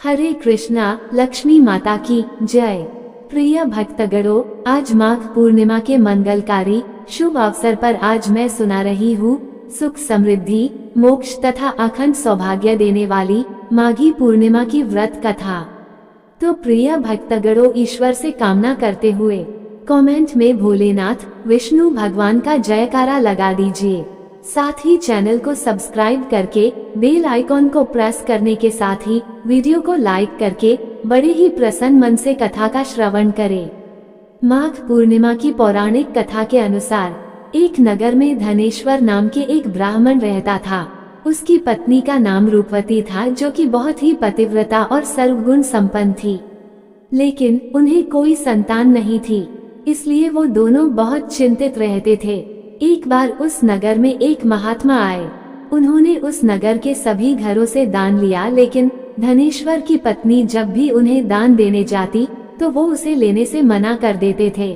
हरे कृष्णा। लक्ष्मी माता की जय। प्रिय भक्तगणों, आज माघ पूर्णिमा के मंगलकारी शुभ अवसर पर आज मैं सुना रही हूँ सुख समृद्धि मोक्ष तथा अखंड सौभाग्य देने वाली माघी पूर्णिमा की व्रत कथा। तो प्रिय भक्तगणों, ईश्वर से कामना करते हुए कमेंट में भोलेनाथ विष्णु भगवान का जयकारा लगा दीजिए। साथ ही चैनल को सब्सक्राइब करके बेल आइकॉन को प्रेस करने के साथ ही वीडियो को लाइक करके बड़े ही प्रसन्न मन से कथा का श्रवण करें। माघ पूर्णिमा की पौराणिक कथा के अनुसार एक नगर में धनेश्वर नाम के एक ब्राह्मण रहता था। उसकी पत्नी का नाम रूपवती था, जो कि बहुत ही पतिव्रता और सर्वगुण संपन्न थी, लेकिन उन्हें कोई संतान नहीं थी, इसलिए वो दोनों बहुत चिंतित रहते थे। एक बार उस नगर में एक महात्मा आए। उन्होंने उस नगर के सभी घरों से दान लिया, लेकिन धनेश्वर की पत्नी जब भी उन्हें दान देने जाती तो वो उसे लेने से मना कर देते थे।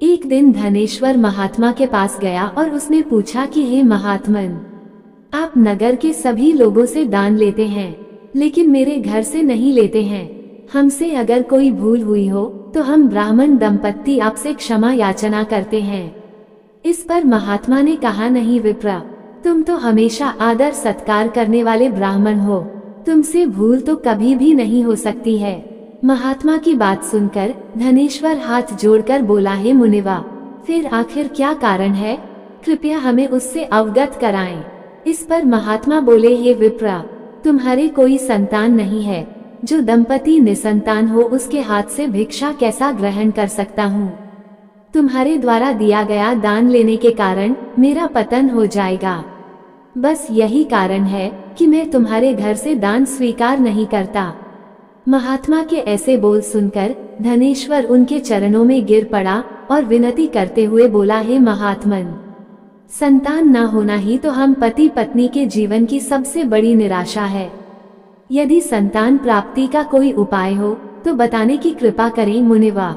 एक दिन धनेश्वर महात्मा के पास गया और उसने पूछा कि हे महात्मन, आप नगर के सभी लोगों से दान लेते हैं, लेकिन मेरे घर से नहीं लेते हैं। हमसे अगर कोई भूल हुई हो तो हम ब्राह्मण दंपत्ति आपसे क्षमा याचना करते हैं। इस पर महात्मा ने कहा, नहीं विप्र, तुम तो हमेशा आदर सत्कार करने वाले ब्राह्मण हो, तुमसे भूल तो कभी भी नहीं हो सकती है। महात्मा की बात सुनकर धनेश्वर हाथ जोड़कर बोला, हे मुनिवा, फिर आखिर क्या कारण है, कृपया हमें उससे अवगत कराएं। इस पर महात्मा बोले, हे विप्र, तुम्हारे कोई संतान नहीं है, जो दंपति निसंतान हो उसके हाथ से भिक्षा कैसा ग्रहण कर सकता हूँ। तुम्हारे द्वारा दिया गया दान लेने के कारण मेरा पतन हो जाएगा। बस यही कारण है कि मैं तुम्हारे घर से दान स्वीकार नहीं करता। महात्मा के ऐसे बोल सुनकर धनेश्वर उनके चरणों में गिर पड़ा और विनती करते हुए बोला, हे महात्मन, संतान न होना ही तो हम पति पत्नी के जीवन की सबसे बड़ी निराशा है। यदि संतान प्राप्ति का कोई उपाय हो तो बताने की कृपा करें मुनिवा।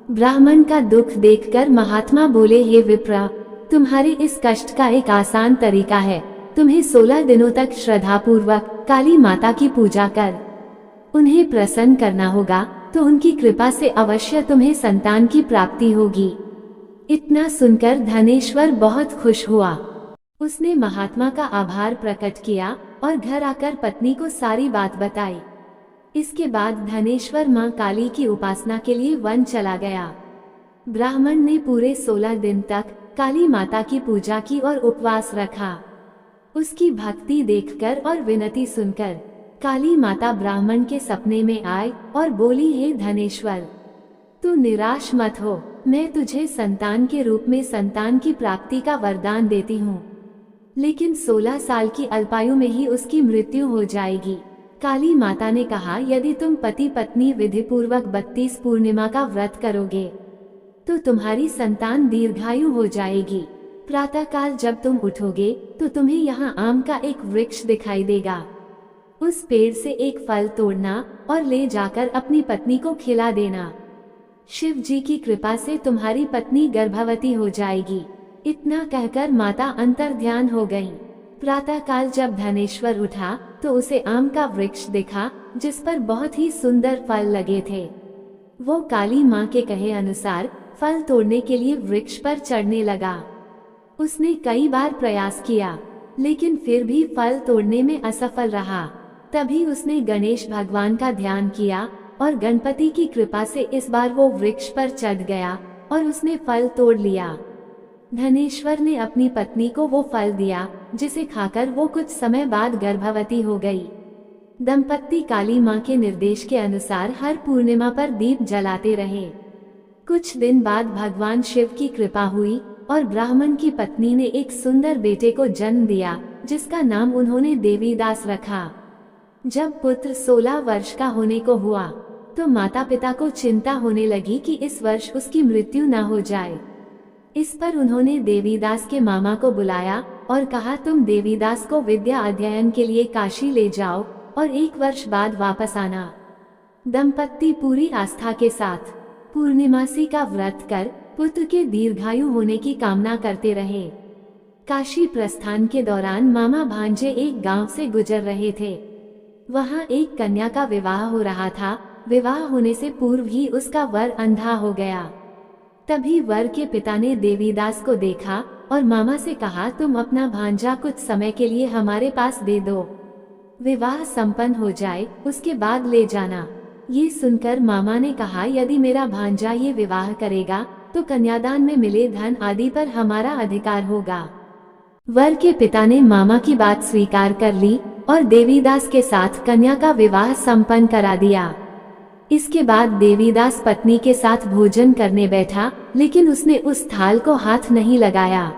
ब्राह्मण का दुख देखकर महात्मा बोले, हे विप्र, तुम्हारे इस कष्ट का एक आसान तरीका है। तुम्हें 16 दिनों तक श्रद्धापूर्वक काली माता की पूजा कर उन्हें प्रसन्न करना होगा, तो उनकी कृपा से अवश्य तुम्हें संतान की प्राप्ति होगी। इतना सुनकर धनेश्वर बहुत खुश हुआ। उसने महात्मा का आभार प्रकट किया और घर आकर पत्नी को सारी बात बताई। इसके बाद धनेश्वर मां काली की उपासना के लिए वन चला गया। ब्राह्मण ने पूरे 16 दिन तक काली माता की पूजा की और उपवास रखा। उसकी भक्ति देखकर और विनती सुनकर काली माता ब्राह्मण के सपने में आई और बोली, हे धनेश्वर, तू निराश मत हो, मैं तुझे संतान के रूप में संतान की प्राप्ति का वरदान देती हूँ, लेकिन 16 साल की अल्पायु में ही उसकी मृत्यु हो जाएगी। काली माता ने कहा, यदि तुम पति पत्नी विधि पूर्वक 32 पूर्णिमा का व्रत करोगे तो तुम्हारी संतान दीर्घायु हो जाएगी। प्रातःकाल जब तुम उठोगे तो तुम्हें यहाँ आम का एक वृक्ष दिखाई देगा। उस पेड़ से एक फल तोड़ना और ले जाकर अपनी पत्नी को खिला देना। शिव जी की कृपा से तुम्हारी पत्नी गर्भवती हो जाएगी। इतना कहकर माता अंतर्ध्यान हो गईं। प्रातःकाल जब धनेश्वर उठा तो उसे आम का वृक्ष दिखा, जिस पर बहुत ही सुंदर फल लगे थे। वो काली माँ के कहे अनुसार फल तोड़ने के लिए वृक्ष पर चढ़ने लगा। उसने कई बार प्रयास किया, लेकिन फिर भी फल तोड़ने में असफल रहा। तभी उसने गणेश भगवान का ध्यान किया और गणपति की कृपा से इस बार वो वृक्ष पर चढ़ गया और उसने फल तोड़ लिया। धनेश्वर ने अपनी पत्नी को वो फल दिया, जिसे खाकर वो कुछ समय बाद गर्भवती हो गई। दंपत्ति काली माँ के निर्देश के अनुसार हर पूर्णिमा पर दीप जलाते रहे। कुछ दिन बाद भगवान शिव की कृपा हुई और ब्राह्मण की पत्नी ने एक सुंदर बेटे को जन्म दिया, जिसका नाम उन्होंने देवीदास रखा। जब पुत्र 16 वर्ष का होने को हुआ तो माता पिता को चिंता होने लगी कि इस वर्ष उसकी मृत्यु न हो जाए। इस पर उन्होंने देवीदास के मामा को बुलाया और कहा, तुम देवीदास को विद्या अध्ययन के लिए काशी ले जाओ और 1 वर्ष बाद वापस आना। दंपत्ति पूरी आस्था के साथ पूर्णिमासी का व्रत कर पुत्र के दीर्घायु होने की कामना करते रहे। काशी प्रस्थान के दौरान मामा भांजे एक गांव से गुजर रहे थे। वहाँ एक कन्या का विवाह हो रहा था। विवाह होने से पूर्व ही उसका वर अंधा हो गया। तभी वर के पिता ने देवीदास को देखा और मामा से कहा, तुम अपना भांजा कुछ समय के लिए हमारे पास दे दो, विवाह संपन्न हो जाए उसके बाद ले जाना। ये सुनकर मामा ने कहा, यदि मेरा भांजा ये विवाह करेगा तो कन्यादान में मिले धन आदि पर हमारा अधिकार होगा। वर के पिता ने मामा की बात स्वीकार कर ली और देवीदास के साथ कन्या का विवाह संपन्न करा दिया। इसके बाद देवीदास पत्नी के साथ भोजन करने बैठा, लेकिन उसने उस थाल को हाथ नहीं लगाया।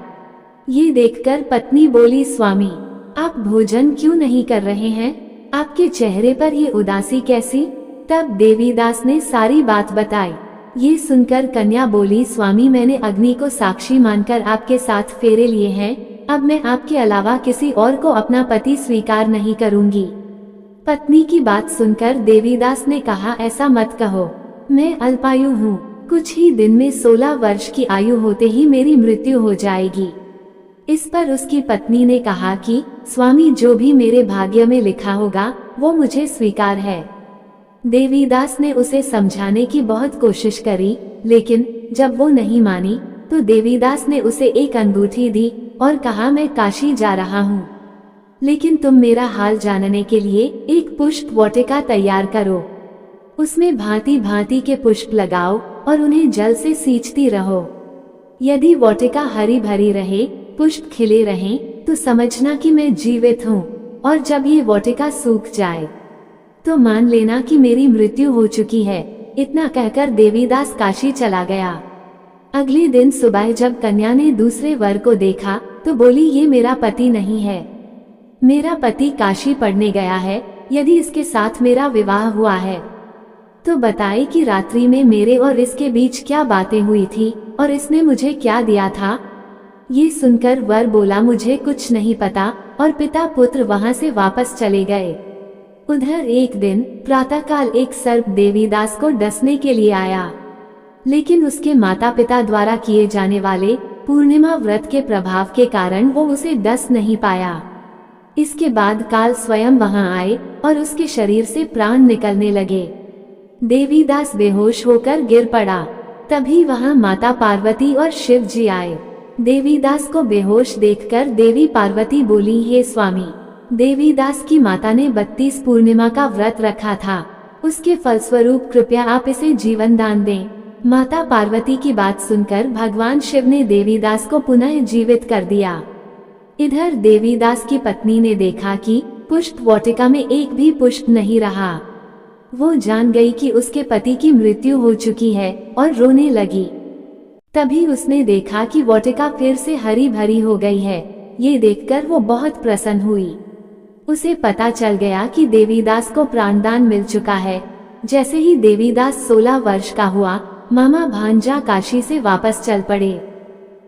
ये देखकर पत्नी बोली, स्वामी आप भोजन क्यों नहीं कर रहे हैं? आपके चेहरे पर ये उदासी कैसी? तब देवीदास ने सारी बात बताई। ये सुनकर कन्या बोली, स्वामी मैंने अग्नि को साक्षी मानकर आपके साथ फेरे लिए हैं, अब मैं आपके अलावा किसी और को अपना पति स्वीकार नहीं करूंगी। पत्नी की बात सुनकर देवीदास ने कहा, ऐसा मत कहो, मैं अल्पायु हूँ, कुछ ही दिन में 16 वर्ष की आयु होते ही मेरी मृत्यु हो जाएगी। इस पर उसकी पत्नी ने कहा कि स्वामी जो भी मेरे भाग्य में लिखा होगा वो मुझे स्वीकार है। देवीदास ने उसे समझाने की बहुत कोशिश करी, लेकिन जब वो नहीं मानी तो देवीदास ने उसे एक अंगूठी दी और कहा, मैं काशी जा रहा हूँ, लेकिन तुम मेरा हाल जानने के लिए एक पुष्प वाटिका तैयार करो, उसमें भांति भांति के पुष्प लगाओ और उन्हें जल से सींचती रहो। यदि वाटिका हरी भरी रहे, पुष्प खिले रहें, तो समझना कि मैं जीवित हूँ, और जब ये वाटिका सूख जाए तो मान लेना कि मेरी मृत्यु हो चुकी है। इतना कहकर देवीदास काशी चला गया। अगले दिन सुबह जब कन्या ने दूसरे वर को देखा तो बोली, ये मेरा पति नहीं है, मेरा पति काशी पढ़ने गया है। यदि इसके साथ मेरा विवाह हुआ है तो बताए कि रात्रि में मेरे और इसके बीच क्या बातें हुई थी और इसने मुझे क्या दिया था। ये सुनकर वर बोला, मुझे कुछ नहीं पता, और पिता पुत्र वहां से वापस चले गए। उधर एक दिन प्रातःकाल एक सर्प देवीदास को डसने के लिए आया, लेकिन उसके माता पिता द्वारा किए जाने वाले पूर्णिमा व्रत के प्रभाव के कारण वो उसे डस नहीं पाया। इसके बाद काल स्वयं वहां आए और उसके शरीर से प्राण निकलने लगे। देवीदास बेहोश होकर गिर पड़ा। तभी वहां माता पार्वती और शिव जी आए। देवीदास को बेहोश देखकर देवी पार्वती बोली, हे स्वामी, देवीदास की माता ने 32 पूर्णिमा का व्रत रखा था, उसके फलस्वरूप कृपया आप इसे जीवन दान दें। माता पार्वती की बात सुनकर भगवान शिव ने देवीदास को पुनः जीवित कर दिया। इधर देवीदास की पत्नी ने देखा कि पुष्प वाटिका में एक भी पुष्प नहीं रहा। वो जान गई कि उसके पति की मृत्यु हो चुकी है और रोने लगी। तभी उसने देखा कि वाटिका फिर से हरी भरी हो गई है। ये देखकर वो बहुत प्रसन्न हुई। उसे पता चल गया कि देवीदास को प्राणदान मिल चुका है। जैसे ही देवीदास 16 वर्ष का हुआ, मामा भांजा काशी से वापस चल पड़े।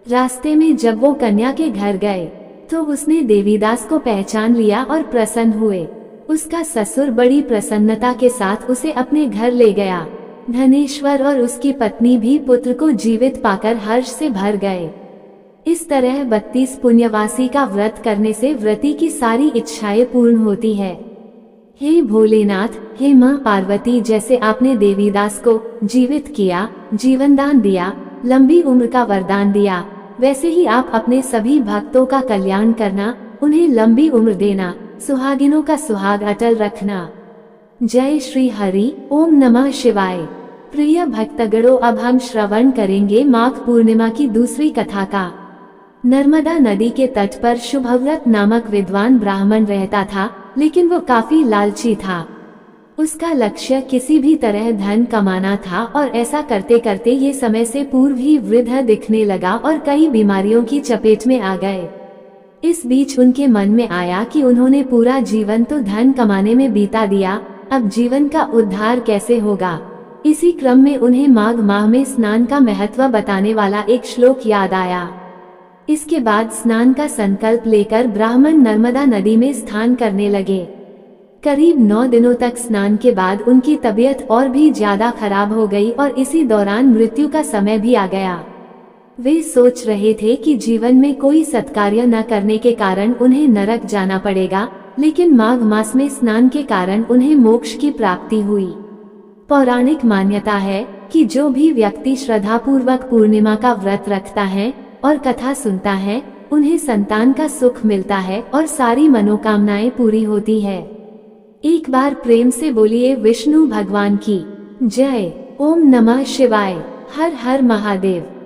रास्ते में जब वो कन्या के घर गए तो उसने देवीदास को पहचान लिया और प्रसन्न हुए। उसका ससुर बड़ी प्रसन्नता के साथ उसे अपने घर ले गया। धनेश्वर और उसकी पत्नी भी पुत्र को जीवित पाकर हर्ष से भर गए। इस तरह 32 पुण्यवासी का व्रत करने से व्रती की सारी इच्छाएं पूर्ण होती है। हे भोलेनाथ, हे मां पार्वती, जैसे आपने देवीदास को जीवित किया, जीवन दान दिया, लंबी उम्र का वरदान दिया, वैसे ही आप अपने सभी भक्तों का कल्याण करना, उन्हें लंबी उम्र देना, सुहागिनों का सुहाग अटल रखना। जय श्री हरि। ओम नमः शिवाय। प्रिय भक्तगणों, अब हम श्रवण करेंगे माघ पूर्णिमा की दूसरी कथा का। नर्मदा नदी के तट पर शुभव्रत नामक विद्वान ब्राह्मण रहता था, लेकिन वो काफी लालची था। उसका लक्ष्य किसी भी तरह धन कमाना था और ऐसा करते करते ये समय से पूर्व ही वृद्ध दिखने लगा और कई बीमारियों की चपेट में आ गए। इस बीच उनके मन में आया कि उन्होंने पूरा जीवन तो धन कमाने में बीता दिया, अब जीवन का उद्धार कैसे होगा। इसी क्रम में उन्हें माघ माह में स्नान का महत्व बताने वाला एक श्लोक याद आया। इसके बाद स्नान का संकल्प लेकर ब्राह्मण नर्मदा नदी में स्नान करने लगे। करीब 9 दिनों तक स्नान के बाद उनकी तबीयत और भी ज्यादा खराब हो गई और इसी दौरान मृत्यु का समय भी आ गया। वे सोच रहे थे कि जीवन में कोई सत्कार्य न करने के कारण उन्हें नरक जाना पड़ेगा, लेकिन माघ मास में स्नान के कारण उन्हें मोक्ष की प्राप्ति हुई। पौराणिक मान्यता है कि जो भी व्यक्ति श्रद्धापूर्वक पूर्णिमा का व्रत रखता है और कथा सुनता है, उन्हें संतान का सुख मिलता है और सारी मनोकामनाएं पूरी होती है। एक बार प्रेम से बोलिए विष्णु भगवान की जय। ओम नमः शिवाय। हर हर महादेव।